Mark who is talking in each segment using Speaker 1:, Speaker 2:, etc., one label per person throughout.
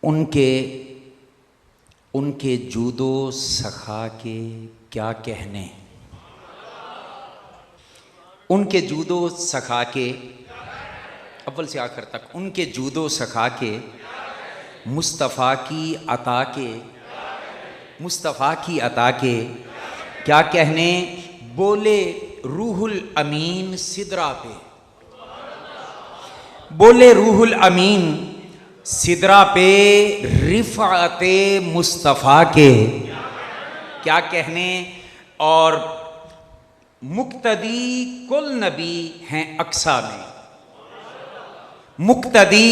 Speaker 1: उनके उनके जूदो सखा के क्या कहने। उनके जूदो सखा के अव्वल से आखिर तक, उनके जूदो सखा के, मुस्तफ़ा की अता के, मुस्तफ़ा की अता के क्या कहने। बोले रूहुल अमीन सिदरा पे, बोले रूहुल अमीन सिदरा पे रिफ़ाते मुस्तफ़ा के क्या कहने। और मुक्तदी कुल नबी हैं अक्सा में, मुक्तदी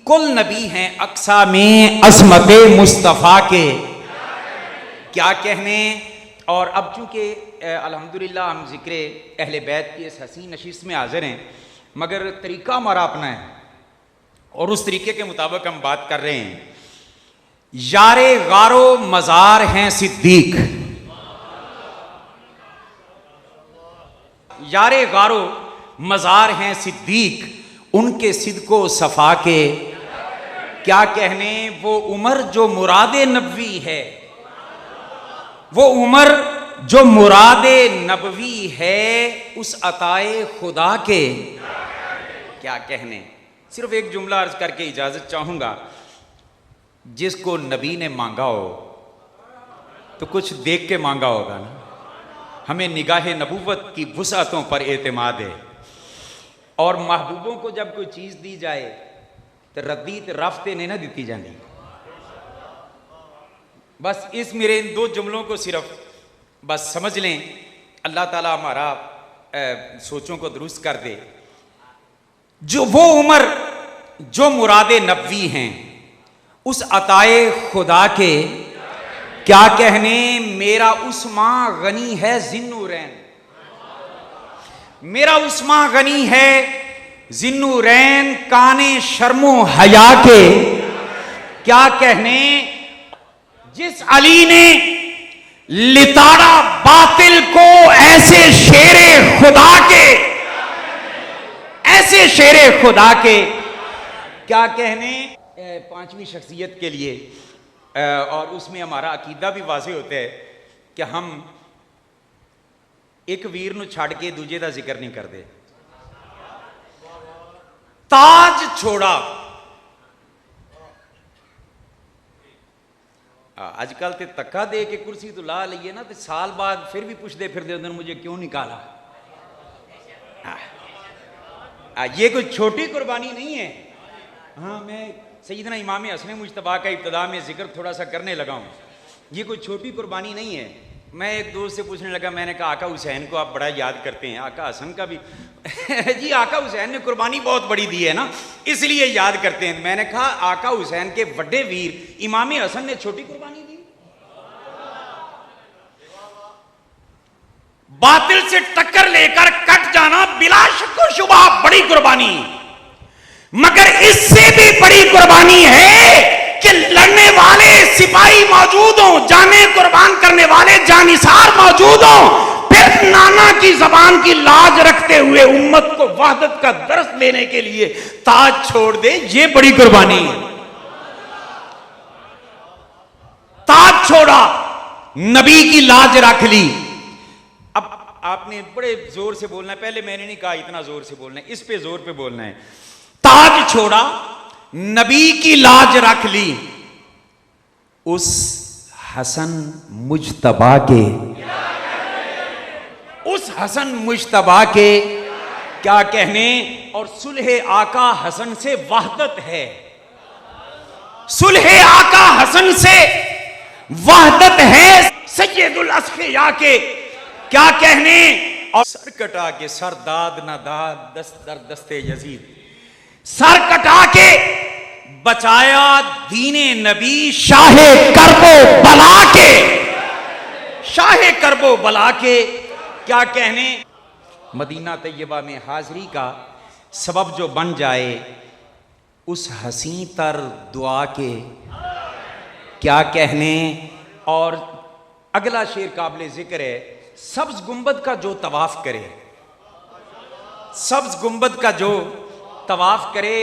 Speaker 1: कुल नबी हैं अक्सा में अज़मते मुस्तफ़ा के क्या कहने। और अब चूँकि अल्हम्दुलिल्लाह हम ज़िक्र अहले बैत की इस हसीन नशीस में हाज़िर हैं, मगर तरीक़ा हमारा अपना है और उस तरीके के मुताबिक हम बात कर रहे हैं। यारे गारो मज़ार हैं सिद्दीक, यारे गारो मज़ार हैं सिद्दीक, उनके सिद्को सफ़ा के क्या कहने। वो उमर जो मुरादे नबवी है, वो उमर जो मुरादे नबवी है, उस अताए खुदा के क्या कहने। सिर्फ एक जुमला अर्ज करके इजाज़त चाहूँगा। जिसको नबी ने मांगा हो तो कुछ देख के मांगा होगा ना। हमें निगाह नबूवत की वुसअतों पर एतमाद है, और महबूबों को जब कोई चीज़ दी जाए तो रद्दी तो राफ्ते ने ना दी जाती। बस इस मेरे इन दो जुमलों को सिर्फ बस समझ लें। अल्लाह ताला हमारा सोचों को दुरुस्त कर दे। जो वो उमर जो मुरादे नबवी हैं, उस अताए खुदा के क्या कहने। मेरा उस्मा गनी है जिन्नूरैन, मेरा उस्मा गनी है जिन्नूरैन, काने शर्मो हया के क्या कहने। जिस अली ने लिताड़ा बातिल को ऐसे शेरे खुदा के, ऐसे शेरे खुदा के क्या कहने। पांचवी शख्सियत के लिए, और उसमें हमारा अकीदा भी वाज़ेह होता है कि हम एक वीर नूं छड़ के दूजे का जिक्र नहीं करते। ताज छोड़ा। अजकल तो धक्का दे के कुर्सी तो ला लीए ना, तो साल बाद फिर भी पूछते फिरते उधर मुझे क्यों निकाला। ये कोई छोटी कुर्बानी नहीं है। हाँ, मैं सैयदना इमाम हसन मुज्तबा का इब्तिदा में जिक्र थोड़ा सा करने लगा हूँ। ये कोई छोटी कुर्बानी नहीं है। मैं एक दोस्त से पूछने लगा, मैंने कहा आका हुसैन को आप बड़ा याद करते हैं, आका हसन का भी जी आका हुसैन ने कुर्बानी बहुत बड़ी दी है ना, इसलिए याद करते हैं। मैंने कहा आका हुसैन के बड़े वीर इमाम हसन ने छोटी कुर्बानी दी। बातिल से टक्कर लेकर कट जाना बिला शक व शुबा बड़ी कुर्बानी, मगर इससे भी बड़ी कुर्बानी है कि लड़ने वाले सिपाही मौजूद हों, जाने कुर्बान करने वाले जानिसार मौजूद हों, फिर नाना की जबान की लाज रखते हुए उम्मत को वहदत का दर्स देने के लिए ताज छोड़ दे। ये बड़ी कुर्बानी है। ताज छोड़ा, नबी की लाज रख ली। अब आपने बड़े जोर से बोलना है, पहले मैंने नहीं कहा इतना जोर से बोलना है, इस पे जोर पे बोलना है। ताज छोड़ा, नबी की लाज रख ली, उस हसन मुज्तबा के, उस हसन मुज्तबा के क्या कहने। और सुलहे आका हसन से वहदत है, सुलहे आका हसन से वहदत है, सैयदुल अस्फिया के क्या कहने। और सर कटा के सर दाद न दाद दर दस्ते यजीद, सर कटा के बचाया दीने नबी शाहे करबो बला के, शाहे करबो बला के क्या कहने। मदीना तैयबा में हाजिरी का सबब जो बन जाए, उस हसी तर दुआ के क्या कहने। और अगला शेर काबिल जिक्र है, सब्ज गुंबद का जो तवाफ करे, सब्ज गुंबद का जो तवाफ करे,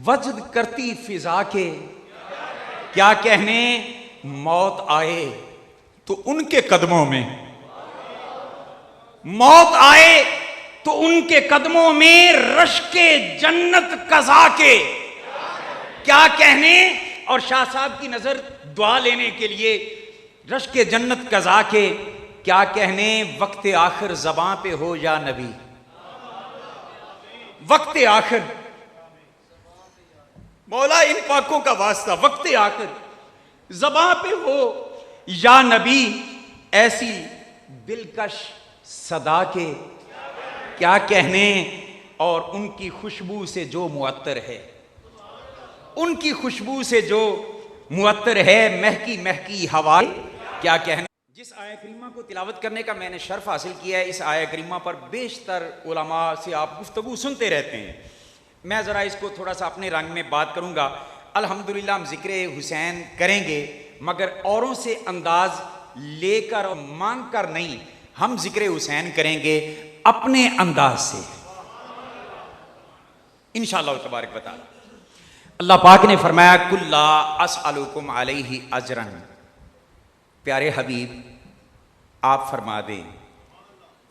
Speaker 1: वजद करती फिजा के क्या कहने, मौत आए तो उनके कदमों में, मौत आए तो उनके कदमों में रश्के जन्नत कज़ा के क्या कहने। और शाह साहब की नजर दुआ लेने के लिए रश्के जन्नत कज़ा के क्या कहने, वक्त आखिर ज़बां पे हो या नबी, वक्त आखिर, मौला इन पाकों का वास्ता, वक्त आखिर ज़बां पे हो या नबी, ऐसी दिलकश सदा के क्या कहने। और उनकी खुशबू से जो मुअत्तर है, उनकी खुशबू से जो मुअत्तर है, महकी महकी हवा क्या कहने। जिस आया करीमा को तिलावत करने का मैंने शर्फ हासिल किया है, इस आया करीमा पर बेशतर उलमा से आप गुफ्तगू सुनते रहते हैं। मैं ज़रा इसको थोड़ा सा अपने रंग में बात करूँगा। अल्हम्दुलिल्लाह हम ज़िक्र हुसैन करेंगे, मगर औरों से अंदाज लेकर और मांग कर नहीं, हम ज़िक्र हुसैन करेंगे अपने अंदाज से इंशाअल्लाह तबारक व तआला। अल्लाह पाक ने फरमाया, कुल्ला अस्अलुकुम अलैहि अजरन, प्यारे हबीब आप फरमा दें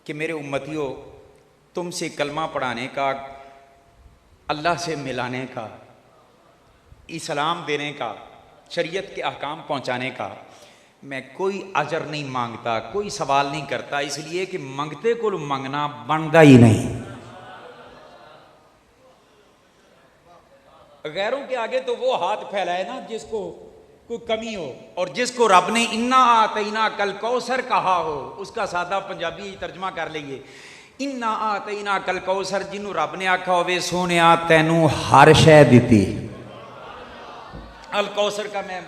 Speaker 1: कि मेरे उम्मतियों, तुमसे कलमा पढ़ाने का, अल्लाह से मिलाने का, इस्लाम देने का, शरीयत के अहकाम पहुँचाने का मैं कोई अजर नहीं मांगता, कोई सवाल नहीं करता, इसलिए कि मंगते को मंगना बनता ही नहीं। गैरों के आगे तो वो हाथ फैलाए ना जिसको कोई कमी हो, और जिसको रब ने इन्ना आतईना कल कौसर कहा हो, उसका सादा पंजाबी तर्जमा कर लेंगे, इन्ना आतईना कल कौसर, जिन्हों रब ने आखा होवे सोने तैनू हर शै दिती। अल कौसर का मैं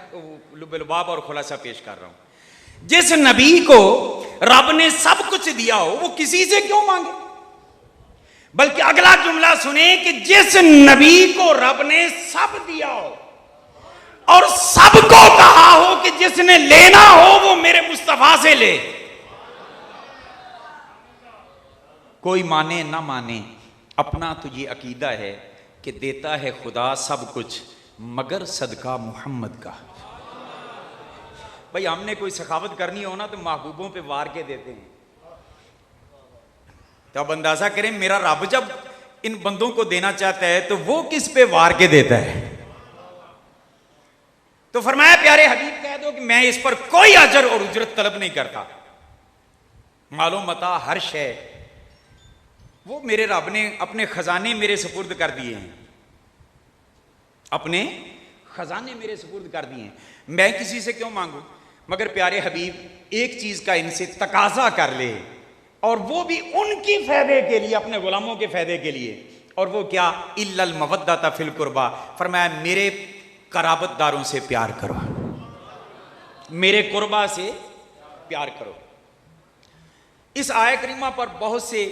Speaker 1: लुबाब और खुलासा पेश कर रहा हूं। जिस नबी को रब ने सब कुछ दिया हो, वो किसी से क्यों मांगे। बल्कि अगला जुमला सुने कि जिस नबी को रब ने सब दिया हो और सबको कहा हो कि जिसने लेना हो वो मेरे मुस्तफा से ले। कोई माने ना माने, अपना तो ये अकीदा है कि देता है खुदा सब कुछ मगर सदका मोहम्मद का। भाई हमने कोई सखावत करनी हो ना तो महबूबों पे वार के देते हैं। तो अब अंदाजा करें, मेरा रब जब इन बंदों को देना चाहता है तो वो किस पे वार के देता है। तो फरमाया, प्यारे हबीब कह दो कि मैं इस पर कोई अजर और उजरत तलब नहीं करता। मालूम मता हर शय वो मेरे रब ने अपने खजाने मेरे सुपुर्द कर दिए हैं, अपने खजाने मेरे सुपुर्द कर दिए हैं, मैं किसी से क्यों मांगू। मगर प्यारे हबीब एक चीज का इनसे तकाजा कर ले, और वो भी उनकी फायदे के लिए, अपने गुलामों के फायदे के लिए। और वो क्या, इल्लल मवद्दता फिल कुर्बा, फरमाया मेरे कराबतदारों से प्यार करो, मेरे कुर्बा से प्यार करो। इस आय करीमा पर बहुत से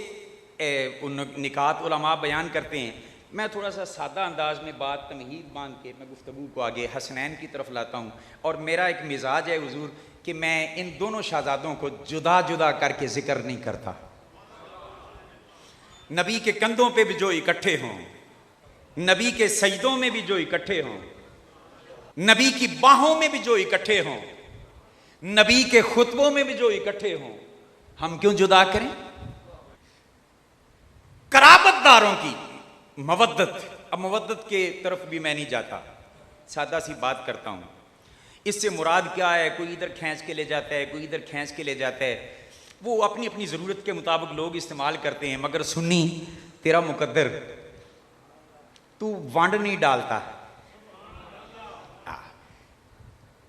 Speaker 1: निकात उलमा बयान करते हैं। मैं थोड़ा सा सादा अंदाज में बात तमहीद बांध के मैं गुफ्तगू को आगे हसनैन की तरफ लाता हूँ। और मेरा एक मिजाज है हुजूर कि मैं इन दोनों शहजादों को जुदा जुदा करके जिक्र नहीं करता। नबी के कंधों पे भी जो इकट्ठे हों, नबी के सजदों में भी जो इकट्ठे हों, नबी की बाहों में भी जो इकट्ठे हों, नबी के खुतबों में भी जो इकट्ठे हों, हम क्यों जुदा करें। कराबतदारों की मवद्दत, अब मवद्दत के तरफ भी मैं नहीं जाता, सादा सी बात करता हूं। इससे मुराद क्या है, कोई इधर खींच के ले जाता है, कोई इधर खींच के ले जाता है, वो अपनी अपनी ज़रूरत के मुताबिक लोग इस्तेमाल करते हैं। मगर सुन्नी तेरा मुकद्दर, तू वंड नहीं डालता।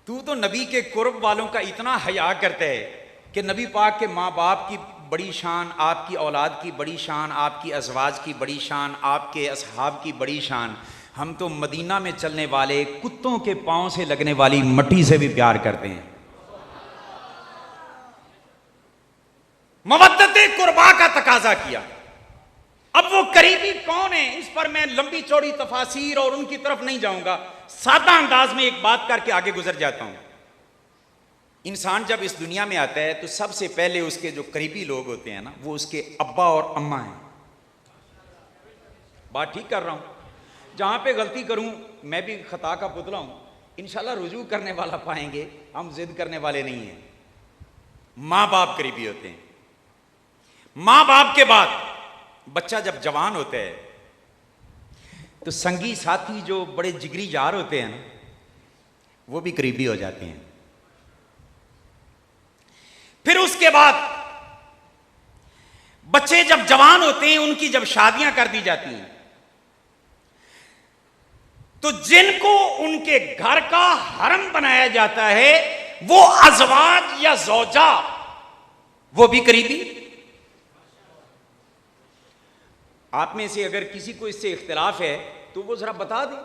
Speaker 1: तू तो नबी के कुर्ब वालों का इतना हया करता है कि नबी पाक के माँ बाप की बड़ी शान, आपकी औलाद की बड़ी शान, आपकी अज़वाज की बड़ी शान, आपके असहाब की बड़ी शान। हम तो मदीना में चलने वाले कुत्तों के पांव से लगने वाली मट्टी से भी प्यार करते हैं। मवद्दते कुर्बा का तकाजा किया। अब वो करीबी कौन है, इस पर मैं लंबी चौड़ी तफासीर और उनकी तरफ नहीं जाऊंगा, सादा अंदाज में एक बात करके आगे गुजर जाता हूं। इंसान जब इस दुनिया में आता है तो सबसे पहले उसके जो करीबी लोग होते हैं ना, वो उसके अब्बा और अम्मा हैं। बात ठीक कर रहा हूं। जहां पे गलती करूं, मैं भी खता का पुतला हूं, इंशाल्लाह रुजू करने वाला पाएंगे, हम जिद करने वाले नहीं हैं। मां बाप करीबी होते हैं। मां बाप के बाद बच्चा जब जवान होता है तो संगी साथी जो बड़े जिगरी यार होते हैं ना, वो भी करीबी हो जाते हैं। फिर उसके बाद बच्चे जब जवान होते हैं, उनकी जब शादियां कर दी जाती हैं, तो जिनको उनके घर का हरम बनाया जाता है, वो अजवाज या जौजा, वो भी करीबी। आप में से अगर किसी को इससे इख्तिलाफ है तो वो जरा बता दे,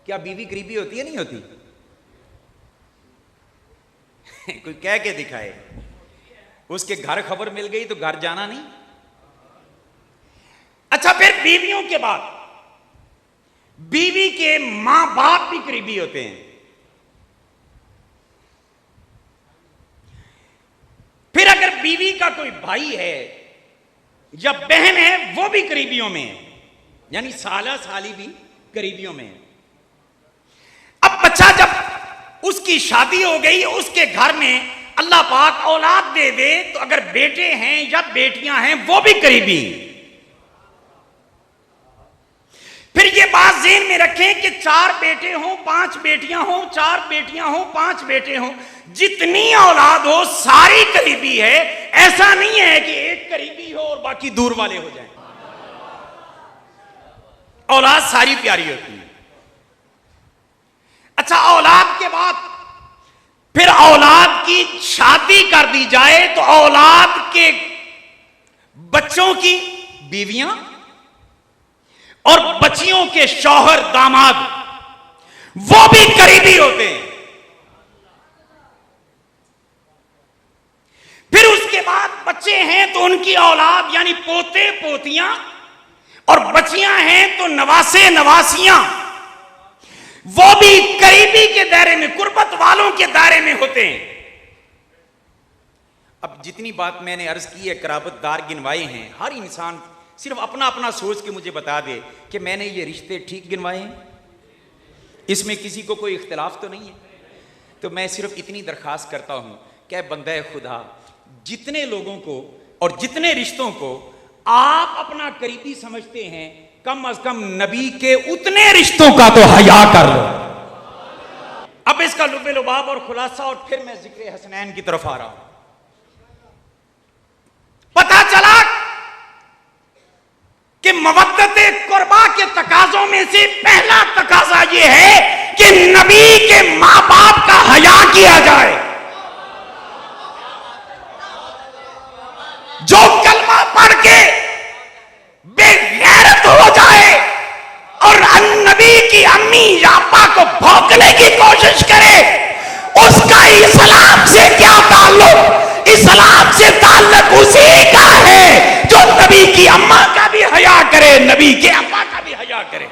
Speaker 1: क्या बीवी करीबी होती है नहीं होती? कोई कह के दिखाए। उसके घर खबर मिल गई तो घर जाना नहीं। अच्छा, फिर बीवियों के बाद बीवी के मां बाप भी करीबी होते हैं। फिर अगर बीवी का कोई भाई है या बहन है, वो भी करीबियों में है, यानी साला साली भी करीबियों में है। अब बच्चा जब उसकी शादी हो गई, उसके घर में अल्लाह पाक औलाद दे दे, तो अगर बेटे हैं या बेटियां हैं, वो भी करीबी। फिर ये बात ज़हन में रखें कि 4 बेटे हों, 5 बेटियां हों, 4 बेटियां हों, 5 बेटे हों, जितनी औलाद हो सारी करीबी है। ऐसा नहीं है कि एक करीबी हो और बाकी दूर वाले हो जाएं। औलाद सारी प्यारी होती है। अच्छा, औलाद के बाद फिर औलाद की शादी कर दी जाए तो औलाद के बच्चों की बीवियां और बच्चियों के शौहर दामाद, वो भी करीबी होते हैं। फिर उसके बाद बच्चे हैं तो उनकी औलाद यानी पोते पोतियां, और बच्चियां हैं तो नवासे नवासियां, वो भी करीबी के दायरे में, कुर्बत वालों के दायरे में होते हैं। अब जितनी बात मैंने अर्ज की है, कराबतदार गिनवाए हैं, हर इंसान सिर्फ अपना अपना सोच के मुझे बता दे कि मैंने ये रिश्ते ठीक गिनवाए हैं, इसमें किसी को कोई इख्तिलाफ तो नहीं है। तो मैं सिर्फ इतनी दरखास्त करता हूं कि बंदे खुदा, जितने लोगों को और जितने रिश्तों को आप अपना करीबी समझते हैं, कम अज कम नबी के उतने रिश्तों का तो हया कर लो। अब इसका लुबे लुबाब और खुलासा, और फिर मैं जिक्र हसनैन की तरफ आ रहा हूं। पता चला कि मवद्दते कुर्बा के तकाजों में से पहला तकाजा यह है कि नबी के मां बाप का हया किया जाए। जो कलमा पढ़ के बेगैरत हो जाए और नबी की अम्मी या अब्बा को भौंकने की कोशिश करे, उसका इस्लाम से क्या ताल्लुक? इस्लाम से ताल्लुक उसी का है जो नबी की अम्मा का भी हया करे, नबी के अब्बा का भी हया करे।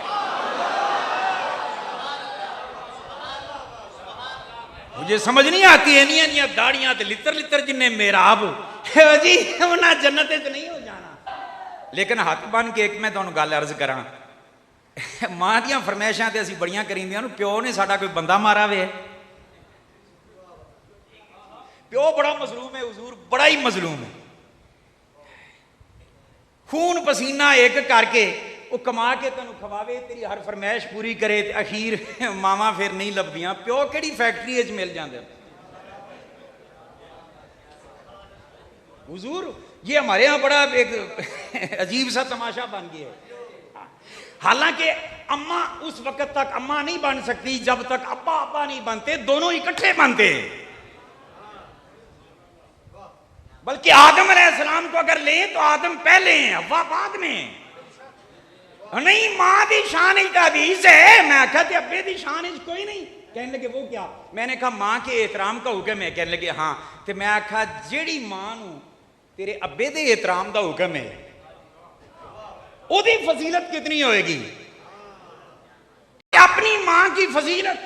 Speaker 1: मुझे समझ नहीं आती है, निया दाड़ियां तो लितर लितर जिन्ने मेराब जी, उन्हें जन्नत च नहीं हो जाना। लेकिन हाथ बन के एक मैं तुहानूं गल अर्ज करा, मां दियां फरमाइशां ते असीं बड़ियां करींदियां, प्यो ने साडा कोई बंदा मारा वे, प्यो बड़ा मजलूम है हुजूर, बड़ा ही मजलूम है। खून पसीना एक करके वो कमा के तेन खवावे, तेरी हर फरमाइश पूरी करे, अखीर मावा फिर नहीं लभदियां। प्यो किहड़ी फैक्ट्री च मिल जाते हुजूर। ये हमारे यहाँ बड़ा एक अजीब सा तमाशा बन गया है। हालांकि अम्मा उस वक्त तक अम्मा नहीं बन सकती जब तक अब्बा अब्बा नहीं बनते, दोनों इकट्ठे बनते। बल्कि आदम अलैहिस्सलाम को अगर ले तो आदम पहले हैं, अब्बा बाद में। नहीं, मां दी शान हदीस है, मैं आखा ते अब्बे दी शान कोई नहीं। कहने लगे वो क्या? मैंने कहा मां के एहतराम का हुक्म है। कहने लगे हाँ। तो मैं आखा जेड़ी मां नू तेरे अब्बे दे एहतराम का हुक्म है, ओदी फजीलत कितनी होएगी? अपनी मां की फजीलत।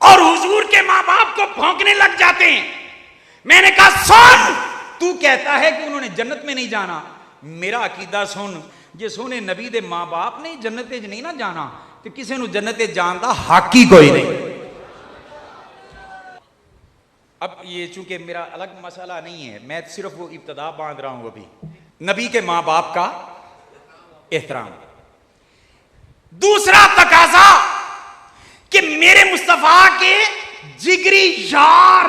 Speaker 1: और हुजूर के मां बाप को भौंकने लग जाते हैं। मैंने कहा सुन, तू कहता है कि उन्होंने जन्नत में नहीं जाना, मेरा अकीदा सुन, जे सोने नबी दे मां बाप ने जन्नत च नहीं ना जाना, तो किसी को जन्नते जान का हक ही कोई नहीं। अब ये चूंकि मेरा अलग मसला नहीं है, मैं सिर्फ वो इब्तदा बांध रहा हूं। अभी नबी के मां बाप का एहतराम। दूसरा तकाजा कि मेरे मुस्तफा के जिगरी यार,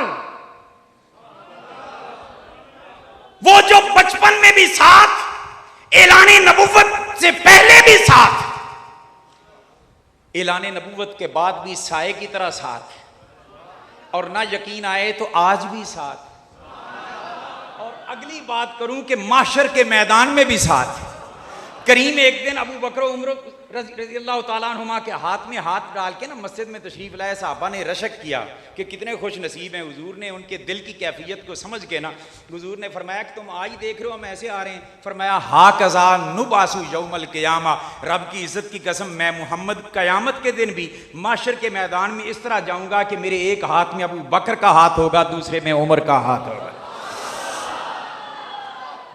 Speaker 1: वो जो बचपन में भी साथ, ऐलाने नबुव्वत से पहले भी साथ, ऐलाने नबुव्वत के बाद भी साए की तरह साथ, और ना यकीन आए तो आज भी साथ। और अगली बात करूं कि माशर के मैदान में भी साथ। करीम एक दिन अबू बकर उमर रज़ी अल्लाह ताला अन्हुमा के हाथ में हाथ डाल के ना मस्जिद में तशरीफ लाए, साहबा ने रशक किया कि कितने खुश नसीब हैं। हुजूर ने उनके दिल की कैफियत को समझ के ना हुजूर ने फरमाया कि तुम आज देख रहे हो हम ऐसे आ रहे हैं। फरमाया हा कज़ा नुबासु यौमल क़ियामा, रब की इज्जत की कसम मैं मोहम्मद क़यामत के दिन भी माशर के मैदान में इस तरह जाऊंगा कि मेरे एक हाथ में अबू बकर का हाथ होगा, दूसरे में उमर का हाथ होगा।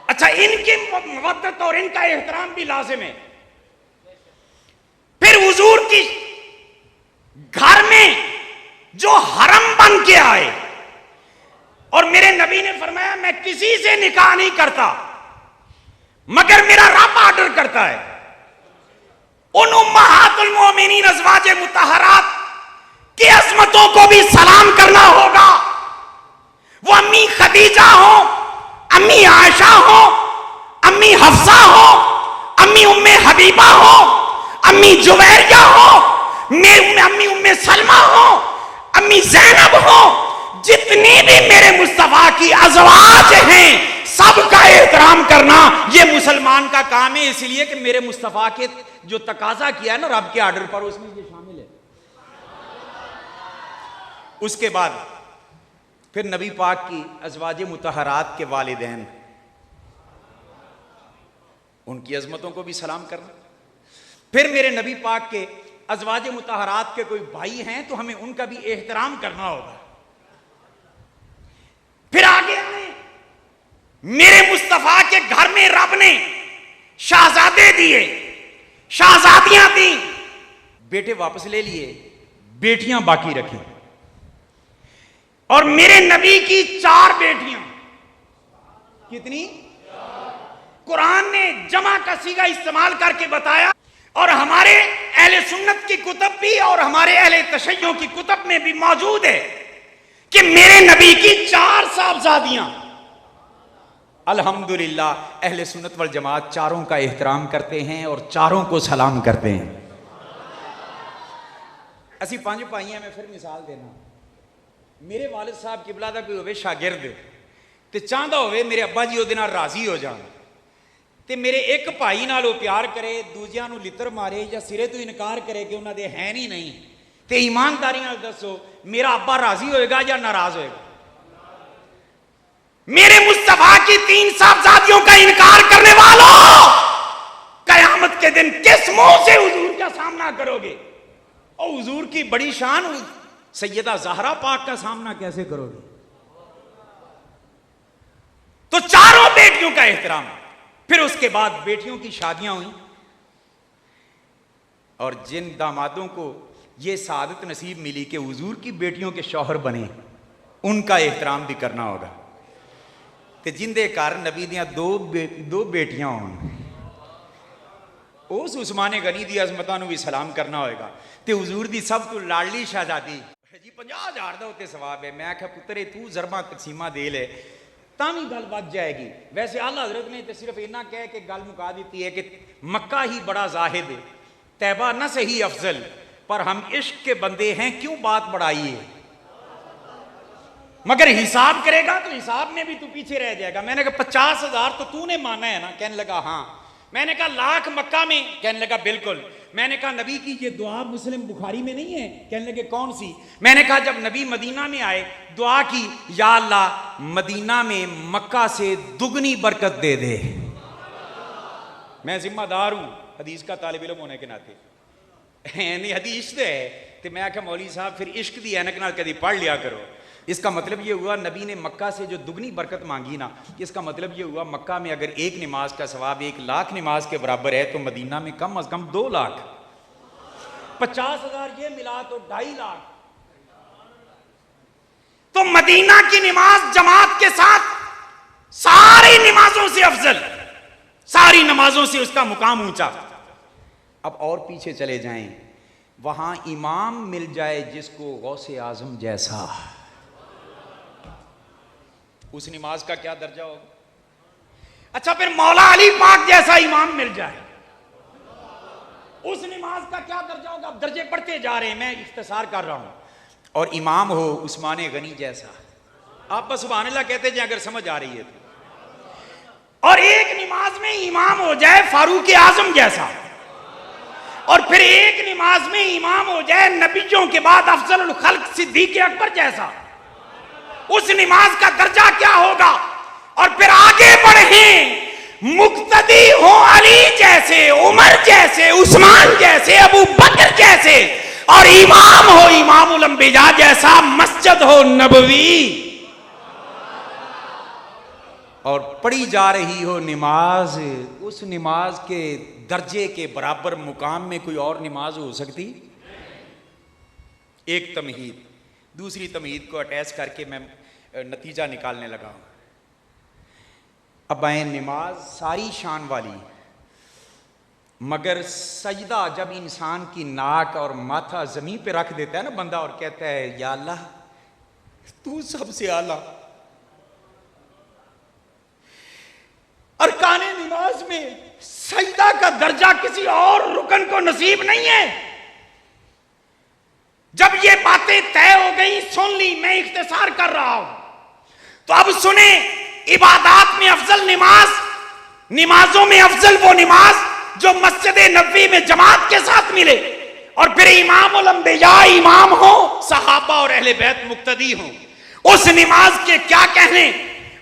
Speaker 1: अच्छा, इनकी मवद्दत और इनका एहतराम भी लाजिम है। फिर हुजूर की घर में जो हरम बन के आए, और मेरे नबी ने फरमाया मैं किसी से निकाह नहीं करता मगर मेरा रब ऑर्डर करता है। उन उम्महातुल मोमिनीन अज़वाजे मुतहरात की अज़मतों को भी सलाम करना होगा। वो अम्मी खदीजा हो, अम्मी आयशा हो, अम्मी हफ्सा हो, अम्मी उम्मे हबीबा हो, अम्मी जुवैरिया हो, अम्मी उम्मे सलमा हो, अम्मी ज़ैनब हो, जितनी भी मेरे मुस्तफा की अज़वाज हैं सबका एहतराम करना ये मुसलमान का काम है। इसलिए कि मेरे मुस्तफा के जो तकाजा किया है ना रब के आर्डर पर, उसमें ये शामिल है। उसके बाद फिर नबी पाक की अज़वाज मुतहरात के वालिदैन, उनकी अजमतों को भी सलाम करना। फिर मेरे नबी पाक के अज़वाज मुतहरात के कोई भाई हैं तो हमें उनका भी एहतराम करना होगा। फिर आगे हमें मेरे मुस्तफा के घर में रब ने शहजादे दिए, शहजादियां दी, बेटे वापस ले लिए, बेटियां बाकी रखी। और मेरे नबी की 4 बेटियां, कितनी? कुरान ने जमा का सीगा इस्तेमाल करके बताया, और हमारे अहले सुन्नत की कुतब भी और हमारे अहले तशय्युह की कुतब में भी मौजूद है कि मेरे नबी की 4 साहबजादियां। अल्हम्दुलिल्लाह अहले सुन्नत वल जमात चारों का एहतराम करते हैं और चारों को सलाम करते हैं। असी 5 भाइयां में फिर मिसाल देना, मेरे वालिद साहब किबला दा कोई होवे शागिर्द ते चाहता होवे मेरे अब्बा जी ਉਹਦੇ ਨਾਲ राजी हो जान, ते मेरे एक भाई नाल वो प्यार करे, दूजियां नूं लितर मारे या सिरे तो इनकार करे कि उन्होंने है नहीं, ते ईमानदारी नाल दसो मेरा अब्बा राजी होएगा या नाराज होएगा? मेरे मुस्तफा की 3 साहबजादियों का इनकार करने वालों, कयामत के दिन किस मुंह से हुजूर का सामना करोगे? और हुजूर की बड़ी शान सैयदा ज़हरा पाक का सामना कैसे करोगे? तो चारों बेटियों का एहतराम। फिर उसके बाद बेटियों की शादियां हुई, और जिन दामादों को यह सादत नसीब मिली कि हुजूर की बेटियों के शौहर बने, उनका एहतराम भी करना होगा। तो जिंदे घर नबी दियां दो बेटियां होन, उस उस्माने गनी दी अजमतां नूं भी सलाम करना होगा। तो हुजूर दी सब तो लाडली शहजादी जी 50,000 का उत्ते सवाब है। मैं आख्या पुत्रे तू जरबा तकसीमा दे ले तामी गल बच जाएगी। वैसे आला हजरत ने तो सिर्फ इन्ना कह के गल मुका दी है कि मक्का ही बड़ा जाहिद, तैबा न सही अफजल, पर हम इश्क के बंदे हैं क्यों बात बढ़ाई है। मगर हिसाब करेगा तो हिसाब में भी तू पीछे रह जाएगा। मैंने कहा 50,000 तो तूने माना है ना? कहने लगा हाँ। मैंने कहा लाख मक्का में? कहने लगा बिल्कुल। मैंने कहा नबी की ये दुआ मुस्लिम बुखारी में नहीं है? कहने लगे कौन सी? मैंने कहा जब नबी मदीना में आए दुआ की, या अल्लाह मदीना में मक्का से दुगनी बरकत दे दे। मैं जिम्मेदार हूं हदीस का तालिब इल्म होने के नाते, नहीं हदीस तो है। तो मैं आख्या मौलवी साहब फिर इश्क दी ऐनक नाल कभी पढ़ लिया करो। इसका मतलब ये हुआ नबी ने मक्का से जो दुगनी बरकत मांगी ना, इसका मतलब ये हुआ मक्का में अगर एक नमाज का सवाब 1 लाख नमाज के बराबर है तो मदीना में कम अज कम 2 लाख। 50,000 ये मिला तो 2.5 लाख। तो मदीना की नमाज जमात के साथ सारी नमाजों से अफजल, सारी नमाजों से उसका मुकाम ऊंचा। अब और पीछे चले जाएं, वहां इमाम मिल जाए जिसको गौसे आजम जैसा, उस नमाज का क्या दर्जा होगा? अच्छा, फिर मौला अली पाक जैसा इमाम मिल जाए, उस नमाज का क्या दर्जा होगा? अब दर्जे बढ़ते जा रहे हैं, मैं इख्तिसार कर रहा हूं। और इमाम हो उस्मान गनी जैसा, आप बस सुभान अल्लाह कहते जाए अगर समझ आ रही है तो। और एक नमाज में इमाम हो जाए फारूक आजम जैसा, और फिर एक नमाज में इमाम हो जाए नबियों के बाद अफजलुल खल्क सिद्दीक अकबर जैसा, उस नमाज का दर्जा क्या होगा? और फिर आगे बढ़े, मुक्तदी हो अली जैसे, उमर जैसे, उस्मान जैसे, अबू बकर जैसे, और इमाम हो इमामुल अंबिया जैसा, मस्जिद हो नबवी, और पढ़ी जा रही हो नमाज, उस नमाज के दर्जे के बराबर मुकाम में कोई और नमाज हो सकती? एक तमहीद, दूसरी तमहीद को अटैच करके मैं नतीजा निकालने लगा हूं। अब आए, नमाज सारी शान वाली, मगर सजदा जब इंसान की नाक और माथा जमीन पे रख देता है ना बंदा, और कहता है या अल्लाह तू सबसे आला। अरकाने नमाज में सजदा का दर्जा किसी और रुकन को नसीब नहीं है। जब ये बातें तय हो गई, सुन ली, मैं इख्तिसार कर रहा हूं, तो अब सुने, इबादत में अफजल नमाज, नमाजों में अफजल वो नमाज जो मस्जिद नबवी में जमात के साथ मिले, और फिर इमामुल अंबिया इमाम हो, सहाबा और अहले बैत मुक्तदी हो, उस नमाज के क्या कहने।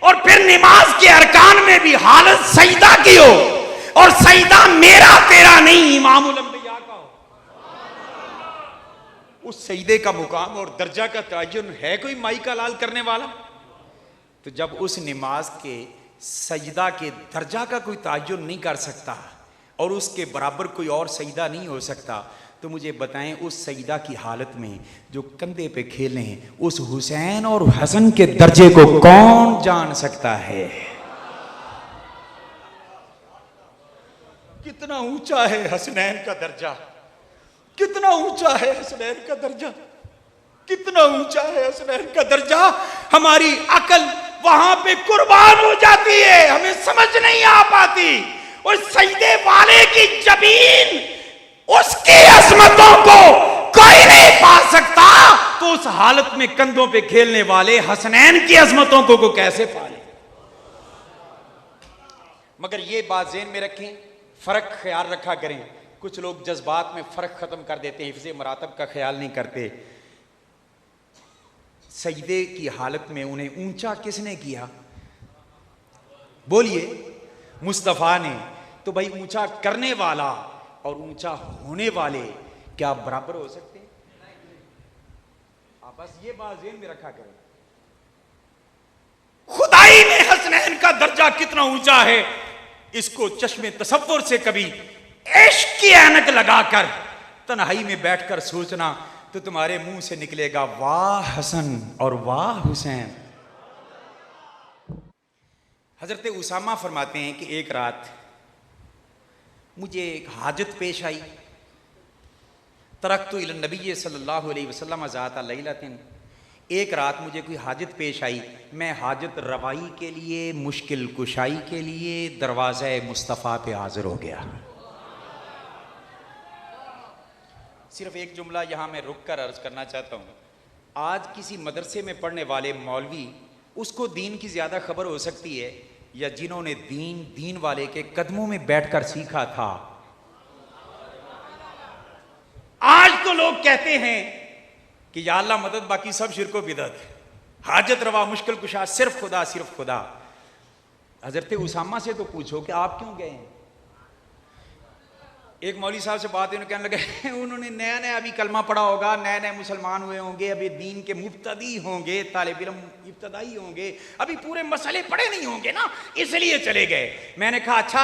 Speaker 1: और फिर नमाज के अरकान में भी हालत सजदा की हो, और सजदा मेरा तेरा नहीं इमामुल अंबिया का हो, उस सजदे का मुकाम और दर्जा का तयन है कोई माई का लाल करने वाला? तो जब उस नमाज के सजदा के दर्जा का कोई तयन नहीं कर सकता और उसके बराबर कोई और सजदा नहीं हो सकता, तो मुझे बताएं उस सजदा की हालत में जो कंधे पे खेले हैं, उस हुसैन और हसन के दर्जे को कौन जान सकता है? कितना ऊंचा है हसनैन का दर्जा, कितना ऊंचा है हसनैन का दर्जा, कितना ऊंचा है हसनैन का दर्जा। हमारी अकल वहां पे कुर्बान हो जाती है, हमें समझ नहीं आ पाती। उस सजदे वाले की जबीन, उसकी अजमतों को कोई नहीं पा सकता, तो उस हालत में कंधों पे खेलने वाले हसनैन की अजमतों को कैसे पाले? मगर ये बात ज़हन में रखें, फर्क ख्याल रखा करें। कुछ लोग जज्बात में फर्क खत्म कर देते हैं, हिफ्ज़े मरातब का ख्याल नहीं करते। सजदे की हालत में उन्हें ऊंचा किसने किया? बोलिए, मुस्तफ़ा ने। तो भाई ऊंचा करने वाला और ऊंचा होने वाले क्या बराबर हो सकते हैं? आप बस ये बात ज़हन में रखा करें। खुदाई में हसनैन का दर्जा कितना ऊंचा है, इसको चश्मे तसव्वुर से कभी इश्क की ऐनक लगाकर तन्हाई में बैठकर सोचना, तो तुम्हारे मुंह से निकलेगा वाह हसन और वाह हुसैन। हजरत उसामा फरमाते हैं कि एक रात मुझे एक हाजत पेश आई। तरक्तु इलन नबी सल्लल्लाहु अलैहि वसल्लम ज़ाता लैलतिन, एक रात मुझे कोई हाजत पेश आई, मैं हाजत रवाई के लिए, मुश्किल कुशाई के लिए दरवाज़े मुस्तफ़ा पे हाजिर हो गया। सिर्फ एक जुमला यहाँ मैं रुक कर अर्ज करना चाहता हूँ। आज किसी मदरसे में पढ़ने वाले मौलवी, उसको दीन की ज़्यादा खबर हो सकती है, या जिन्होंने दीन वाले के कदमों में बैठकर सीखा था। आज तो लोग कहते हैं कि या अल्लाह मदद, बाकी सब शिरको बिदअत, हाजत रवा मुश्किल कुशा सिर्फ खुदा, सिर्फ खुदा। हजरत उसामा से तो पूछो कि आप क्यों गए? एक मौलवी साहब से बात कहने लगे, उन्होंने नया नया अभी कलमा पढ़ा होगा, नए नए मुसलमान हुए होंगे, अभी दीन के मुब्तदी होंगे, तालिब इल्म इब्तदाई होंगे, अभी पूरे मसले पढ़े नहीं होंगे ना, इसलिए चले गए। मैंने कहा अच्छा,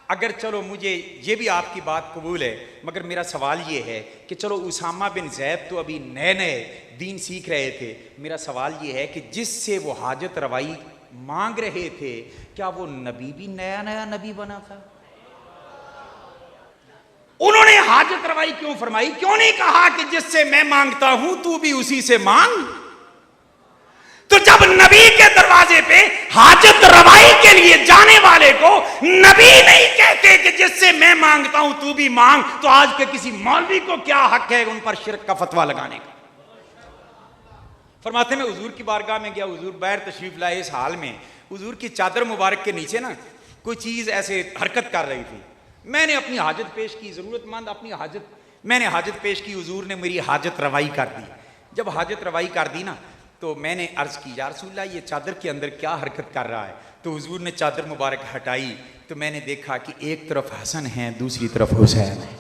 Speaker 1: अगर चलो मुझे ये भी आपकी बात कबूल है, मगर मेरा सवाल ये है कि चलो उसामा बिन जैद तो अभी नए नए दीन सीख रहे थे। मेरा सवाल ये है कि जिससे वो हाजत रवाई मांग रहे थे, क्या वो नबी भी नया नया नबी बना था? उन्होंने हाजत रवाई क्यों फरमाई? क्यों नहीं कहा कि जिससे मैं मांगता हूं तू भी उसी से मांग? तो जब नबी के दरवाजे पे हाजत रवाई के लिए जाने वाले को नबी नहीं कहते कि जिससे मैं मांगता हूं तू भी मांग, तो आज के किसी मौलवी को क्या हक है उन पर शिरक का फतवा लगाने का? फरमाते मैं हुजूर की बारगाह में गया, हुजूर बाहर तशरीफ लाए। इस हाल में हुजूर की चादर मुबारक के नीचे ना कोई चीज ऐसे हरकत कर रही थी। मैंने अपनी हाजत पेश की, जरूरतमंद अपनी हाजत, मैंने हाजत पेश की, हुजूर ने मेरी हाजत रवाई कर दी। जब हाजत रवाई कर दी ना, तो मैंने अर्ज की, या रसूलल्लाह ये चादर के अंदर क्या हरकत कर रहा है? तो हुजूर ने चादर मुबारक हटाई, तो मैंने देखा कि एक तरफ हसन है, दूसरी तरफ हुसैन है।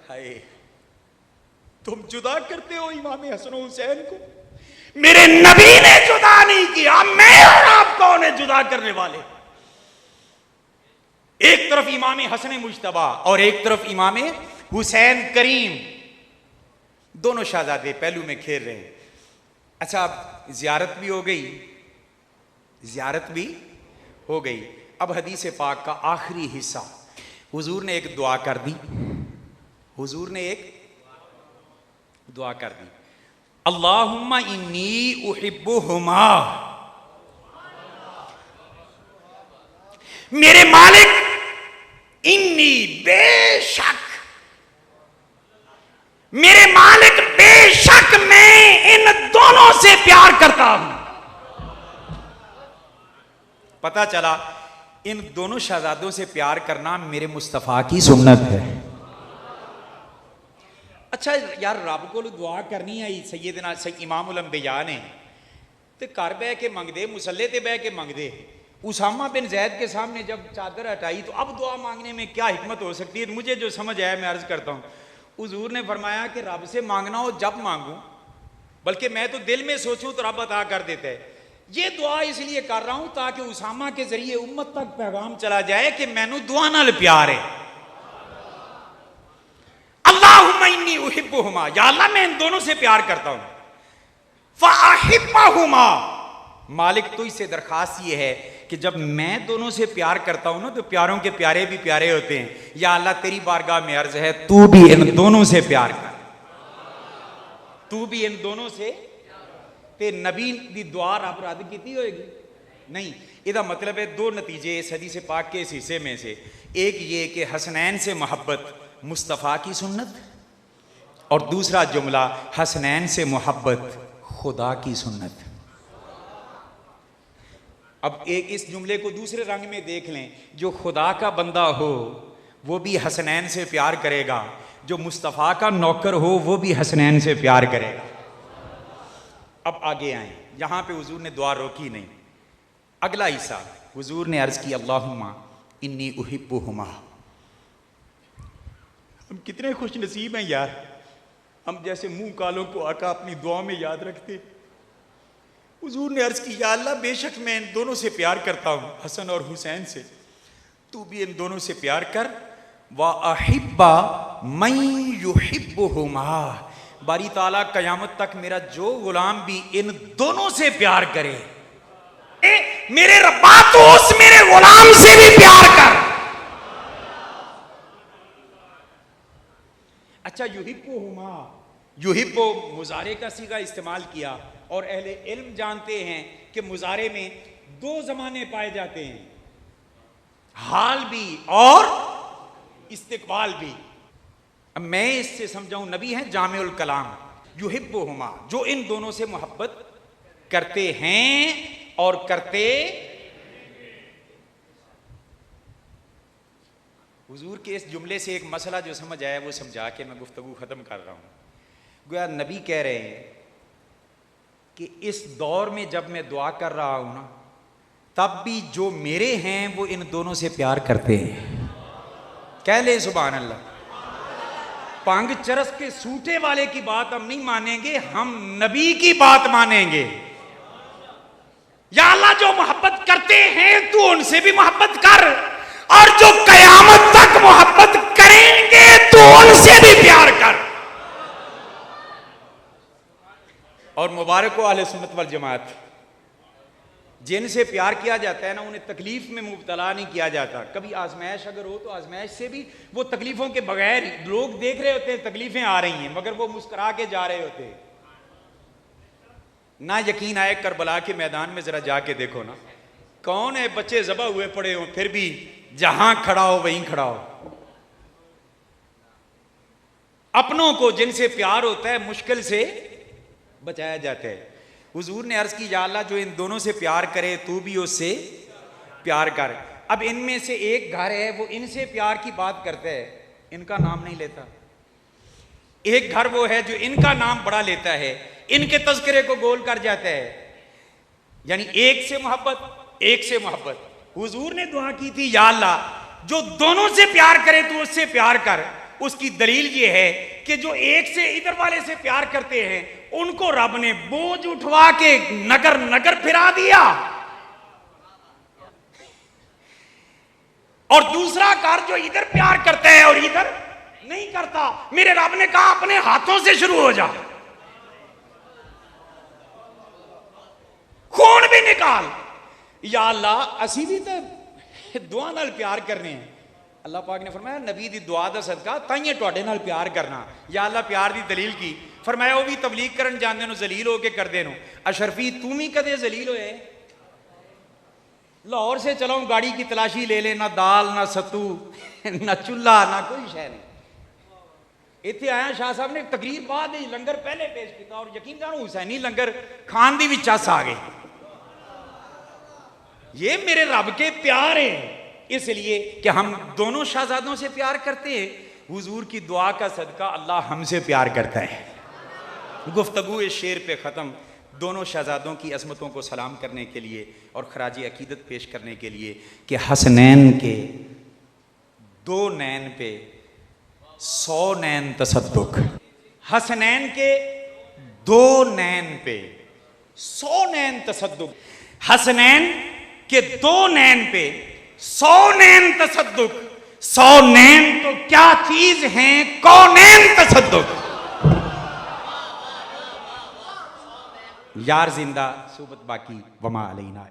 Speaker 1: हाय, तुम जुदा करते हो इमाम हसन और हुसैन को, मेरे नबी ने जुदा नहीं किया। मैं और आप कौन है जुदा करने वाले? एक तरफ इमाम हसन मुज्तबा और एक तरफ इमाम हुसैन करीम, दोनों शहजादे पहलू में खेल रहे हैं। अच्छा, अब जियारत भी हो गई, जियारत भी हो गई। अब हदीस पाक का आखिरी हिस्सा, हुजूर ने एक दुआ कर दी, हुजूर ने एक दुआ कर दी, अल्लाहुम्मा इन्नी उहिब्बुहुमा, मेरे मालिक, इन्नी बेशक, मेरे मालिक बेशक मैं इन दोनों से प्यार करता हूं। पता चला इन दोनों शहजादों से प्यार करना मेरे मुस्तफा की सुन्नत है। अच्छा यार, रब को दुआ करनी आई सैयदना इमामुल अंबिया ने, ते घर बह के मंगदे, मुसल्ले ते बह के मंगदे। उसामा बिन जैद के सामने जब चादर हटाई, तो अब दुआ मांगने में क्या हिकमत हो सकती है? मुझे जो समझ आया मैं अर्ज करता हूं। हुजूर ने फरमाया कि रब से मांगना हो जब मांगू, बल्कि मैं तो दिल में सोचूं तो रब अता कर देता है। ये दुआ इसलिए कर रहा हूं ताकि उसामा के जरिए उम्मत तक पैगाम चला जाए कि मैनू दुआ नाल प्यार है। अल्लाहुम्मा इन्नी उहिब्बुहुमा, या अल्लाह मैं इन दोनों से प्यार करता हूं। फ़अहिब्बहुमा, मालिक तो इससे दरखास्त ये है कि जब मैं दोनों से प्यार करता हूं ना, तो प्यारों के प्यारे भी प्यारे होते हैं। या अल्लाह तेरी बारगाह में अर्ज है, तू भी इन दोनों से प्यार कर, तू भी इन दोनों से। ते नबी दी दुआ रब रद्द कीती होएगी? नहीं। इसका मतलब है दो नतीजे इस हदीस पाक के इस हिस्से में से, एक ये कि हसनैन से मोहब्बत मुस्तफ़ा की सुन्नत, और दूसरा जुमला हसनैन से मोहब्बत खुदा की सुन्नत। अब एक इस जुमले को दूसरे रंग में देख लें, जो खुदा का बंदा हो वो भी हसनैन से प्यार करेगा, जो मुस्तफ़ा का नौकर हो वो भी हसनैन से प्यार करेगा। अब आगे आए, यहां पे हुजूर ने दुआ रोकी नहीं। अगला हिस्सा हुजूर ने अर्ज की, अल्लाहुम्मा इन्नी उहिब्बुहुमा। हम कितने खुश नसीब हैं यार, हम जैसे मुंह कालों को आका अपनी दुआ में याद रखते। हुजूर ने अर्ज की, या अल्लाह बेशक मैं इन दोनों से प्यार करता हूं, हसन और हुसैन से, तू भी इन दोनों से प्यार कर। व अहिब्बा मन युहिब्बुहुमा, बारी ताला कयामत तक मेरा जो गुलाम भी इन दोनों से प्यार करे, मेरे रब्बा तो उस मेरे गुलाम से भी प्यार कर। अच्छा, युहिब्बुहुमा, युहिब्बु मुजारे का सीगा इस्तेमाल किया, और अहले इल्म जानते हैं कि मुजारे में दो जमाने पाए जाते हैं, हाल भी और इस्तिकबाल भी। अब मैं इससे समझाऊं, नबी हैं जामिउल कलाम, युहिब्बुहुमा, जो इन दोनों से मोहब्बत करते हैं और करते। हुजूर के इस जुमले से एक मसला जो समझ आया वो समझा के मैं गुफ्तगू खत्म कर रहा हूं। गोया नबी कह रहे हैं कि इस दौर में जब मैं दुआ कर रहा हूं ना, तब भी जो मेरे हैं वो इन दोनों से प्यार करते हैं। कह ले सुभान अल्लाह। पांग चरस के सूटे वाले की बात हम नहीं मानेंगे, हम नबी की बात मानेंगे। या अल्लाह जो मोहब्बत करते करते हैं तू उनसे भी मोहब्बत कर, और जो कयामत तक मोहब्बत करेंगे तो उनसे भी प्यार कर। और मुबारक हो अहले सुन्नत वल जमात, जिनसे प्यार किया जाता है ना, उन्हें तकलीफ में मुब्तला नहीं किया जाता। कभी आजमाइश अगर हो तो आजमाइश से भी वो तकलीफों के बगैर, लोग देख रहे होते हैं तकलीफें आ रही हैं मगर वो मुस्कुरा के जा रहे होते हैं। ना यकीन आए करबला के मैदान में जरा जाके देखो ना, कौन है बच्चे ज़बह हुए पड़े हो फिर भी जहां खड़ा हो वहीं खड़ा हो। अपनों को जिनसे प्यार होता है मुश्किल से बचाया जाता है। हुजूर ने अर्ज की, या अल्लाह जो इन दोनों से प्यार करे तू भी उससे प्यार कर। अब इनमें से एक घर है वो इनसे प्यार की बात करता है, इनका नाम नहीं लेता। एक घर वो है जो इनका नाम बड़ा लेता है, इनके तज़किरे को गोल कर जाता है। यानी एक से मोहब्बत, एक से मोहब्बत। हुजूर ने दुआ की थी, या अल्लाह जो दोनों से प्यार करे तू उससे प्यार कर। उसकी दलील ये है कि जो एक से इधर वाले से प्यार करते हैं उनको रब ने बोझ उठवा के नगर नगर फिरा दिया, और दूसरा घर जो इधर प्यार करता है और इधर नहीं करता, मेरे रब ने कहा अपने हाथों से शुरू हो जा, खून भी निकाल। या अल्लाह असी भी तो दुआ नाल प्यार करने हैं। अल्लाह पाक ने फरमाया नबी दी दुआ दा सदका ताइए तुहाडे नाल प्यार करना। या अल्लाह प्यार दी दलील की, फरमाया वो भी तबलीग करन जांदे नो जलील होके करदे नो। अशरफी तू भी कदे जलील होए? लाहौर से चलो गाड़ी की तलाशी ले ले, ना दाल ना सत्तू ना चूल्हा ना कोई शय नहीं। इत्थे आया शाह साहब ने तकरीर बाद ही लंगर पहले पेश किया, और यकीन जानो हुसैनी लंगर खान दी भी चस आ गई। ये मेरे रब के प्यार है, इसलिए कि हम दोनों शहजादों से प्यार करते हैं। हुजूर की दुआ का सदका अल्लाह हमसे प्यार करता है। गुफ्तगू इस शेर पे ख़त्म। दोनों शहजादों की अज़मतों को सलाम करने के लिए और खराज अकीदत पेश करने के लिए कि हसनैन के 2 नैन पे 100 नैन तसद्दुक, हसनैन के 2 नैन पे 100 नैन तसद्दुक, हसनैन के 2 नैन पे 100 नैन तसद्दुक। 100 नैन तो क्या चीज है, कौनैन तसद्दुक। यार जिंदा सूबत बाकी वमा अलैना।